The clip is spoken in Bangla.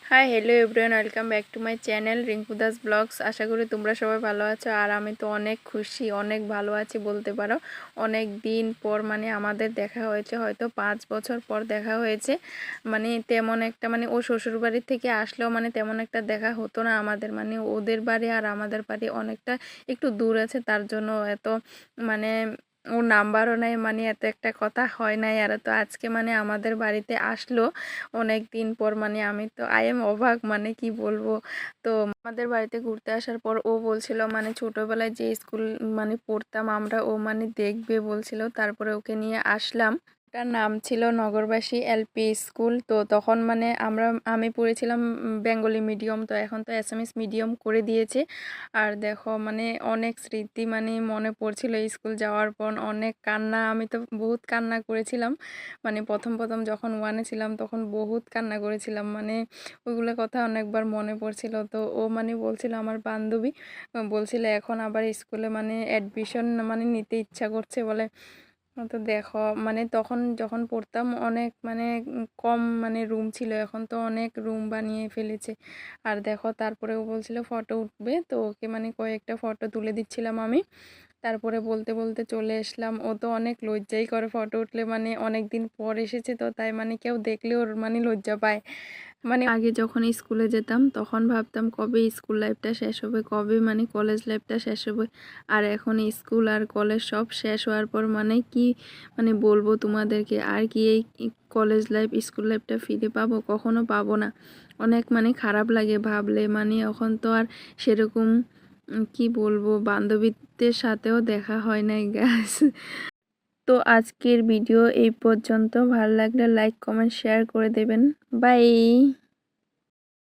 High hello everyone, welcome back to my channel Rinku Das vlogs. আশা করি তোমরা সবাই ভালো আছো। আর আমি তো অনেক খুশি, অনেক ভালো আছি বলতে পারো। অনেক দিন পর আমাদের দেখা হয়েছে, হয়তো 5 বছর পর দেখা হয়েছে। তেমন একটা ও শ্বশুরবাড়ির থেকে আসলেও তেমন একটা দেখা হতো না আমাদের। ওদের বাড়ি আর আমাদের বাড়ি অনেকটা একটু দূর আছে, তার জন্য এত মানে ওর নাম্বারও নাই, এত একটা কথা হয় নাই। আর তো আজকে আমাদের বাড়িতে আসলো অনেক দিন পর। আমি তো আই এম অবাক, কি বলবো। তো আমাদের বাড়িতে ঘুরতে আসার পর ও বলছিল ছোটবেলায় যে স্কুল পড়তাম আমরা, ও দেখবে বলছিল। তারপরে ওকে নিয়ে আসলাম। তার নাম ছিল নগরবাসী এলপি স্কুল। তো তখন আমি পড়েছিলাম বেঙ্গলি মিডিয়াম, তো এখন তো অ্যাসামিস মিডিয়াম করে দিয়েছে। আর দেখো অনেক স্মৃতি মনে পড়ছিল স্কুল যাওয়ার পর। অনেক কান্না, আমি তো বহুত কান্না করেছিলাম। প্রথম প্রথম যখন ওয়ানে ছিলাম তখন বহুত কান্না করেছিলাম। ওইগুলো কথা অনেকবার মনে পড়ছিল। তো ও বলছিল, আমার বান্ধবী বলছিল এখন আবার স্কুলে অ্যাডমিশন নিতে ইচ্ছা করছে বলে। তো দেখো তখন যখন পড়তাম অনেক কম রুম ছিল, এখন তো অনেক রুম বানিয়ে ফেলেছে। আর দেখো তারপরে ও বলছিল ফটো উঠবে, তো ওকে কয়েকটা ফটো তুলে দিচ্ছিলাম আমি। তারপরে বলতে বলতে চলে আসলাম। ও তো অনেক লজ্জাই করে ফটো উঠলে, অনেক দিন পর এসেছে তো, তাই কেউ দেখলে ওর লজ্জা পায়। আগে যখন স্কুলে যেতাম তখন ভাবতাম কবে স্কুল লাইফটা শেষ হবে, কবে কলেজ লাইফটা শেষ হবে। আর এখন স্কুল আর কলেজ সব শেষ হওয়ার পর কি বলবো তোমাদেরকে, আর কি এই কলেজ লাইফ স্কুল লাইফটা ফিরে পাবো? কখনো পাবো না। অনেক খারাপ লাগে ভাবলে। এখন তো আর সেরকম কি বলবো, বান্ধবীদের সাথেও দেখা হয় নাই গাছ। তো আজকের ভিডিও এই পর্যন্ত। ভালো লাগলে লাইক কমেন্ট শেয়ার করে দেবেন। বাই।